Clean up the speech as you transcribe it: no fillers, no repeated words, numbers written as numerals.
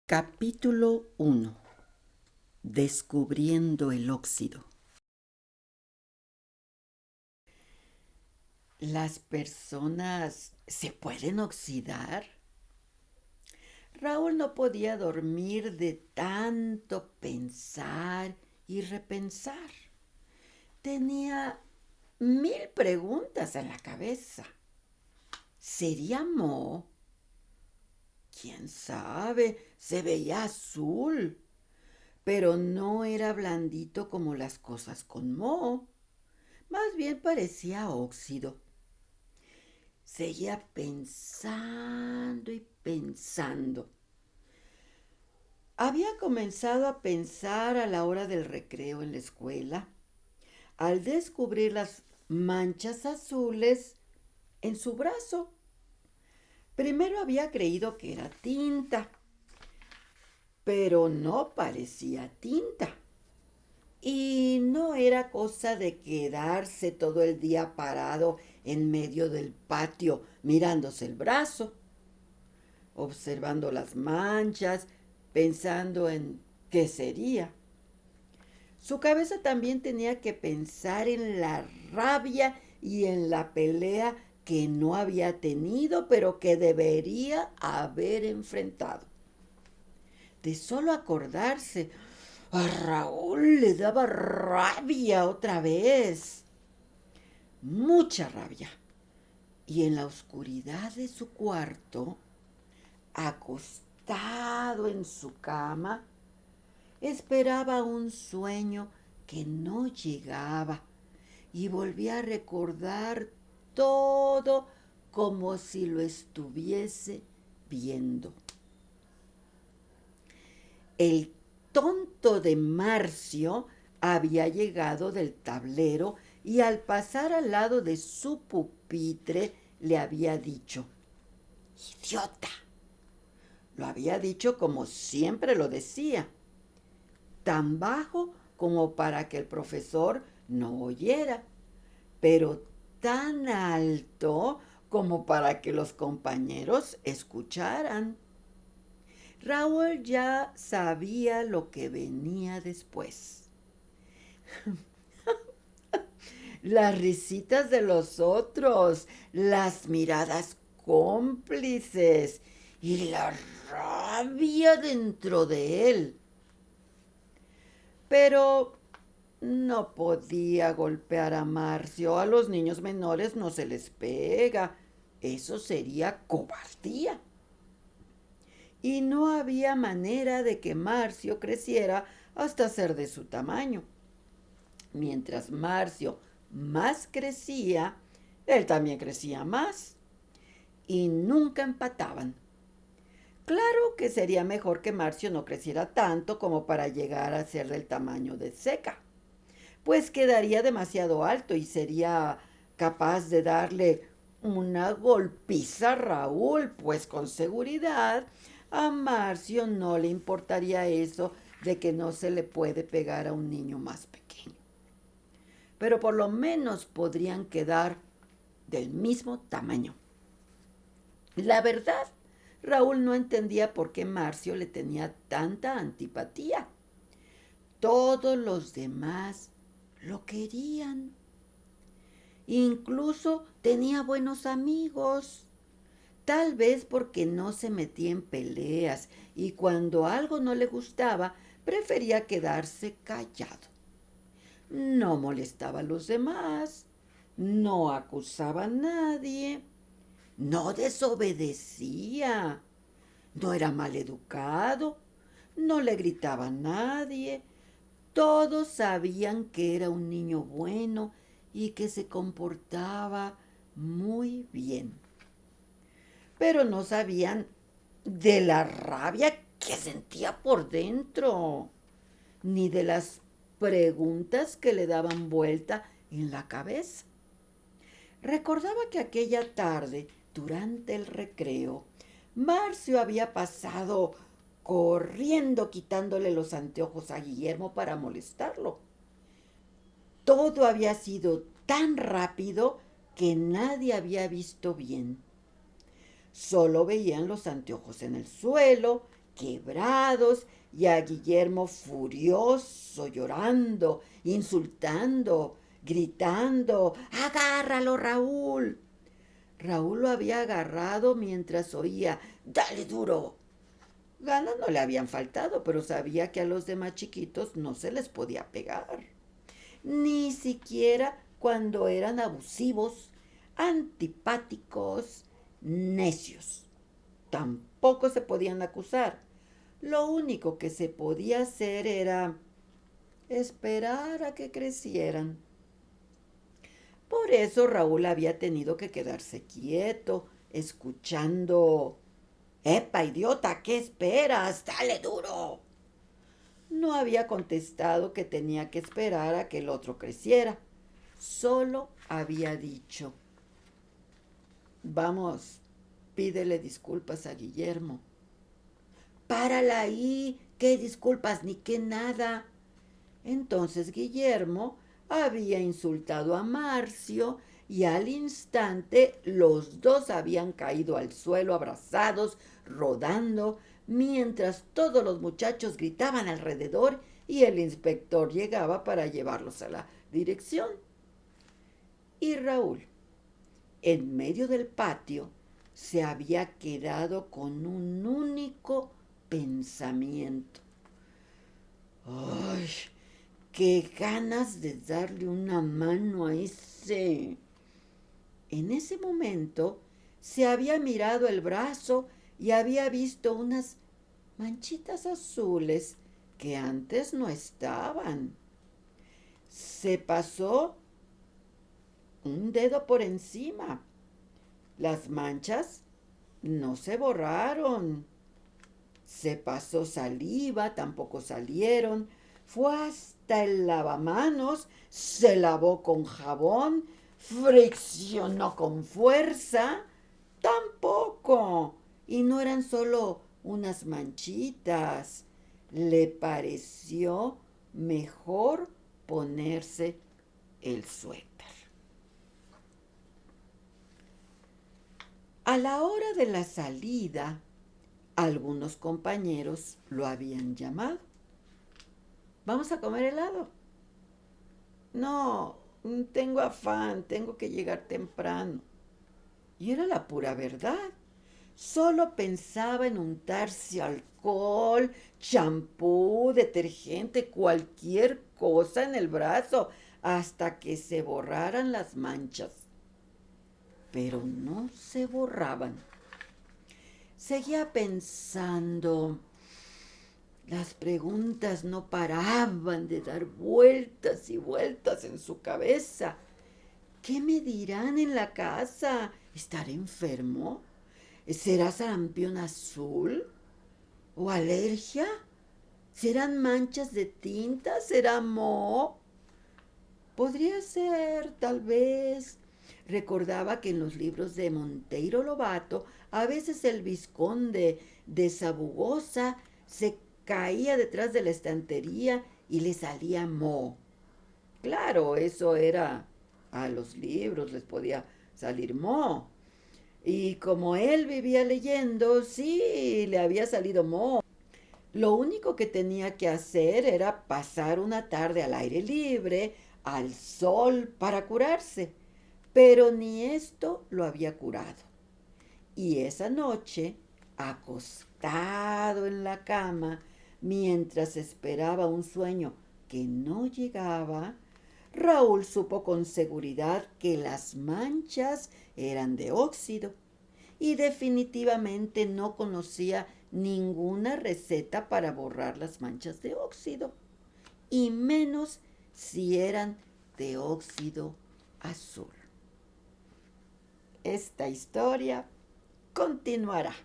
Capítulo 1. Descubriendo el óxido. ¿Las personas se pueden oxidar? Raúl no podía dormir de tanto pensar y repensar. Tenía 1000 preguntas en la cabeza. ¿Sería Mo? ¿Quién sabe? Se veía azul, pero no era blandito como las cosas con Mo. Más bien parecía óxido. Seguía pensando y pensando. Había comenzado a pensar a la hora del recreo en la escuela, al descubrir las manchas azules en su brazo. Primero había creído que era tinta, pero no parecía tinta. Y no era cosa de quedarse todo el día parado en medio del patio mirándose el brazo, observando las manchas, pensando en qué sería. Su cabeza también tenía que pensar en la rabia y en la pelea que no había tenido, pero que debería haber enfrentado. De solo acordarse, a Raúl le daba rabia otra vez, mucha rabia. Y en la oscuridad de su cuarto, acostado en su cama, esperaba un sueño que no llegaba y volvía a recordar todo como si lo estuviese viendo. El tonto de Marcio había llegado del tablero y al pasar al lado de su pupitre le había dicho: ¡Idiota! Lo había dicho como siempre lo decía, tan bajo como para que el profesor no oyera, pero tan alto como para que los compañeros escucharan. Raúl ya sabía lo que venía después. Las risitas de los otros, las miradas cómplices y la rabia dentro de él. Pero no podía golpear a Marcio. A los niños menores no se les pega. Eso sería cobardía. Y no había manera de que Marcio creciera hasta ser de su tamaño. Mientras Marcio más crecía, él también crecía más. Y nunca empataban. Claro que sería mejor que Marcio no creciera tanto como para llegar a ser del tamaño de Seca, pues quedaría demasiado alto y sería capaz de darle una golpiza a Raúl, pues con seguridad a Marcio no le importaría eso de que no se le puede pegar a un niño más pequeño. Pero por lo menos podrían quedar del mismo tamaño. La verdad, Raúl no entendía por qué Marcio le tenía tanta antipatía. Todos los demás lo querían. Incluso tenía buenos amigos. Tal vez porque no se metía en peleas y cuando algo no le gustaba, prefería quedarse callado. No molestaba a los demás, no acusaba a nadie, no desobedecía, no era maleducado, no le gritaba a nadie. Todos sabían que era un niño bueno y que se comportaba muy bien. Pero no sabían de la rabia que sentía por dentro, ni de las preguntas que le daban vuelta en la cabeza. Recordaba que aquella tarde, durante el recreo, Marcio había pasado corriendo quitándole los anteojos a Guillermo para molestarlo. Todo había sido tan rápido que nadie había visto bien. Solo veían los anteojos en el suelo quebrados y a Guillermo furioso, llorando, insultando, gritando: ¡Agárralo, Raúl! Raúl lo había agarrado mientras oía: ¡Dale duro! Ganas no le habían faltado, pero sabía que a los demás chiquitos no se les podía pegar, ni siquiera cuando eran abusivos, antipáticos, necios. Tampoco se podían acusar. Lo único que se podía hacer era esperar a que crecieran. Por eso Raúl había tenido que quedarse quieto, escuchando: ¡Epa, idiota! ¿Qué esperas? ¡Dale duro! No había contestado que tenía que esperar a que el otro creciera. Solo había dicho: vamos, pídele disculpas a Guillermo. Párala ahí, qué disculpas ni qué nada. Entonces Guillermo había insultado a Marcio y al instante los dos habían caído al suelo abrazados, rodando, mientras todos los muchachos gritaban alrededor y el inspector llegaba para llevarlos a la dirección. Y Raúl, en medio del patio, se había quedado con un único pensamiento: ¡ay, qué ganas de darle una mano a ese! En ese momento se había mirado el brazo y había visto unas manchitas azules que antes no estaban. Se pasó un dedo por encima. Las manchas no se borraron. Se pasó saliva, tampoco salieron. Fue hasta el lavamanos, se lavó con jabón, friccionó con fuerza, tampoco. Y no eran solo unas manchitas. Le pareció mejor ponerse el suéter. A la hora de la salida, algunos compañeros lo habían llamado: ¿vamos a comer helado? No, tengo afán, tengo que llegar temprano. Y era la pura verdad. Solo pensaba en untarse alcohol, champú, detergente, cualquier cosa en el brazo hasta que se borraran las manchas. Pero no se borraban. Seguía pensando. Las preguntas no paraban de dar vueltas y vueltas en su cabeza. ¿Qué me dirán en la casa? ¿Estaré enfermo? ¿Será sarampión azul? ¿O alergia? ¿Serán manchas de tinta? ¿Será moho? Podría ser, tal vez. Recordaba que en los libros de Monteiro Lobato a veces el vizconde de Sabugosa se caía detrás de la estantería y le salía moho. Claro, eso era, a los libros les podía salir moho. Y como él vivía leyendo, sí, le había salido moho. Lo único que tenía que hacer era pasar una tarde al aire libre, al sol, para curarse. Pero ni esto lo había curado. Y esa noche, acostado en la cama, mientras esperaba un sueño que no llegaba, Raúl supo con seguridad que las manchas eran de óxido y definitivamente no conocía ninguna receta para borrar las manchas de óxido, y menos si eran de óxido azul. Esta historia continuará.